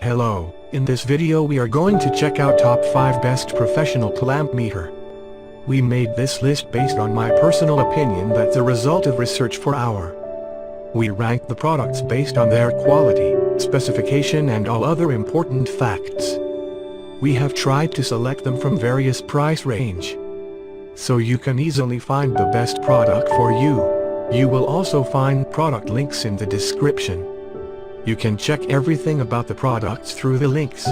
Hello, in this video we are going to check out top 5 best professional clamp meter. We made this list based on my personal opinion that's a result of research for our. We ranked the products based on their quality, specification and all other important facts. We have tried to select them from various price range, so you can easily find the best product for you. You will also find product links in the description. You can check everything about the products through the links.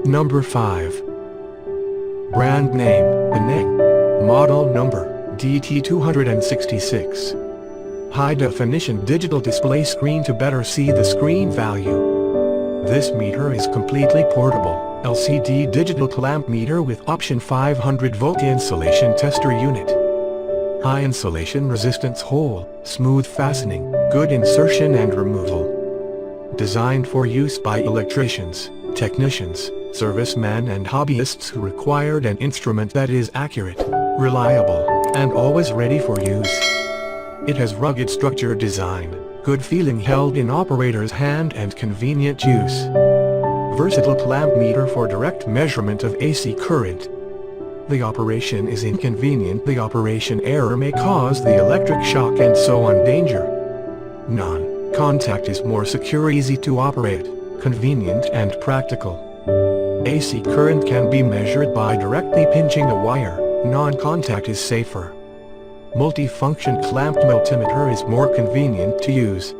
Number 5. Brand name, ANENG. Model number, DT266. High definition digital display screen to better see the screen value. This meter is completely portable, LCD digital clamp meter with option 500 volt insulation tester unit. High insulation resistance hole, smooth fastening, good insertion and removal. Designed for use by electricians, technicians, servicemen and hobbyists who required an instrument that is accurate, reliable, and always ready for use. It has rugged structure design, good feeling held in operator's hand and convenient use. Versatile clamp meter for direct measurement of AC current. The operation is inconvenient. The operation error may cause the electric shock and so on danger. Non-contact is more secure, easy to operate, convenient and practical. AC current can be measured by directly pinching a wire. Non-contact is safer. Multifunction clamped multimeter is more convenient to use.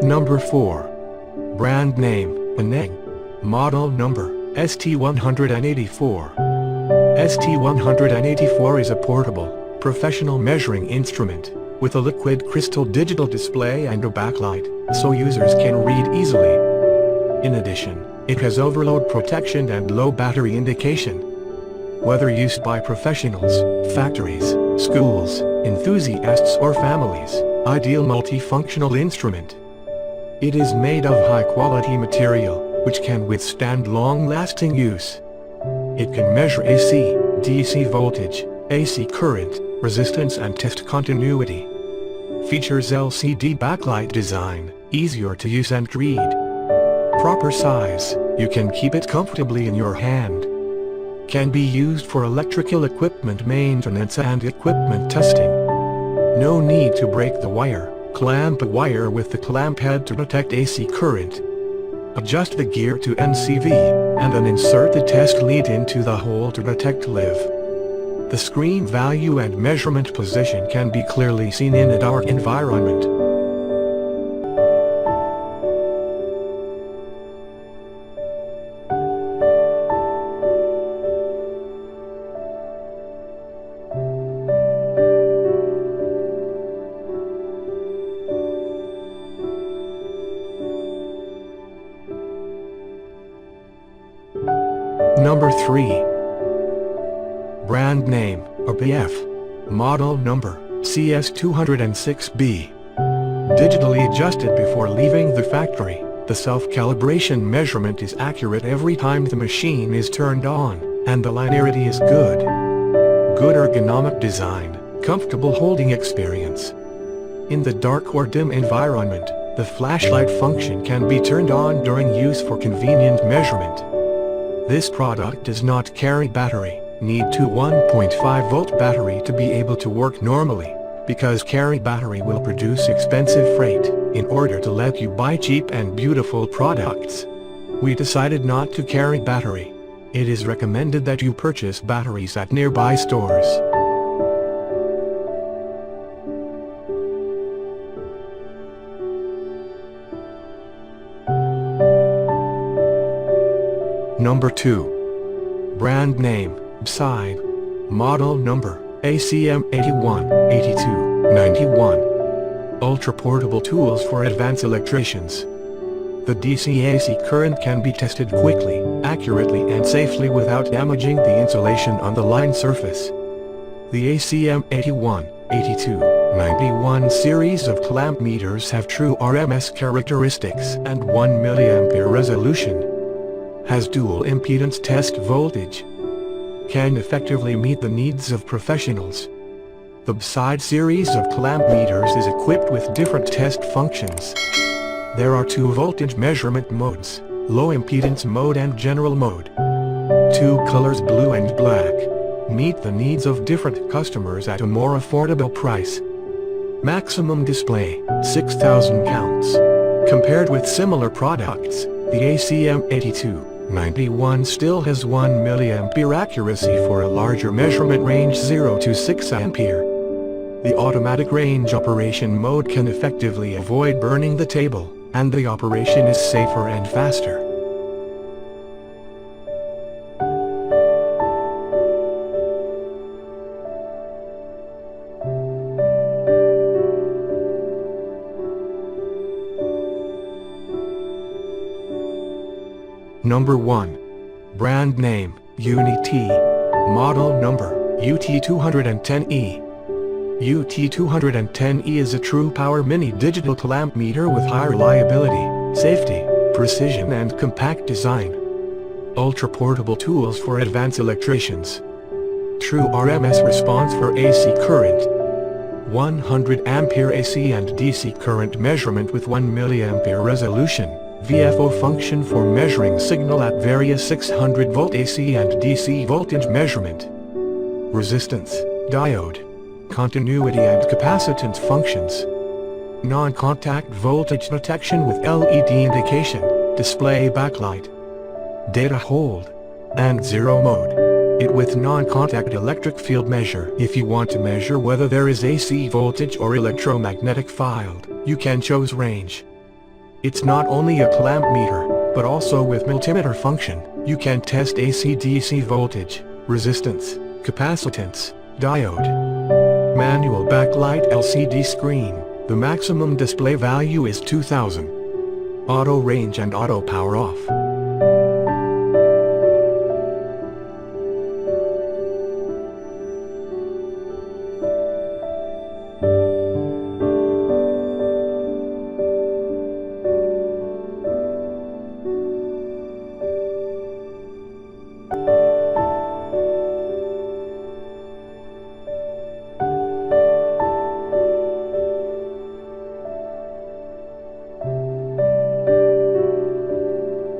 Number 4. Brand name, ANENG. Model number, ST184. ST184 is a portable, professional measuring instrument, with a liquid crystal digital display and a backlight, so users can read easily. In addition, it has overload protection and low battery indication. Whether used by professionals, factories, schools, enthusiasts or families, ideal multifunctional instrument. It is made of high-quality material, which can withstand long-lasting use. It can measure AC, DC voltage, AC current, resistance and test continuity. Features LCD backlight design, easier to use and read. Proper size, you can keep it comfortably in your hand. Can be used for electrical equipment maintenance and equipment testing. No need to break the wire. Clamp a wire with the clamp head to detect AC current. Adjust the gear to NCV, and then insert the test lead into the hole to detect live. The screen value and measurement position can be clearly seen in a dark environment. Number 3. Brand name, ABF. Model number, CS206B. Digitally adjusted before leaving the factory, the self-calibration measurement is accurate every time the machine is turned on, and the linearity is good. Good ergonomic design, comfortable holding experience. In the dark or dim environment, the flashlight function can be turned on during use for convenient measurement. This product does not carry battery, need to 1.5 volt battery to be able to work normally, because carry battery will produce expensive freight, in order to let you buy cheap and beautiful products. We decided not to carry battery. It is recommended that you purchase batteries at nearby stores. Number 2. Brand name, BSIDE. Model number, ACM81, 82, 91. Ultra portable tools for advanced electricians. The DC-AC current can be tested quickly, accurately and safely without damaging the insulation on the line surface. The ACM81, 82, 91 series of clamp meters have true RMS characteristics and 1 mA resolution. Has dual impedance test voltage. Can effectively meet the needs of professionals. The BSIDE series of clamp meters is equipped with different test functions. There are 2 voltage measurement modes, low impedance mode and general mode. 2 colors, blue and black. Meet the needs of different customers at a more affordable price. Maximum display, 6,000 counts. Compared with similar products, the ACM8291 still has 1 mA accuracy for a larger measurement range 0 to 6 ampere. The automatic range operation mode can effectively avoid burning the table, and the operation is safer and faster. Number 1. Brand name, UNI-T. Model number, UT210E. UT210E is a true power mini digital clamp meter with high reliability, safety, precision and compact design. Ultra-portable tools for advanced electricians. True RMS response for AC current. 100 ampere AC and DC current measurement with 1 mA resolution. VFO function for measuring signal at various 600 volt AC and DC voltage measurement. Resistance, diode, continuity and capacitance functions. Non-contact voltage detection with LED indication, display backlight. Data hold. And zero mode. It with non-contact electric field measure. If you want to measure whether there is AC voltage or electromagnetic field, you can choose range. It's not only a clamp meter, but also with multimeter function, you can test ACDC voltage, resistance, capacitance, diode. Manual backlight LCD screen, the maximum display value is 2000. Auto range and auto power off.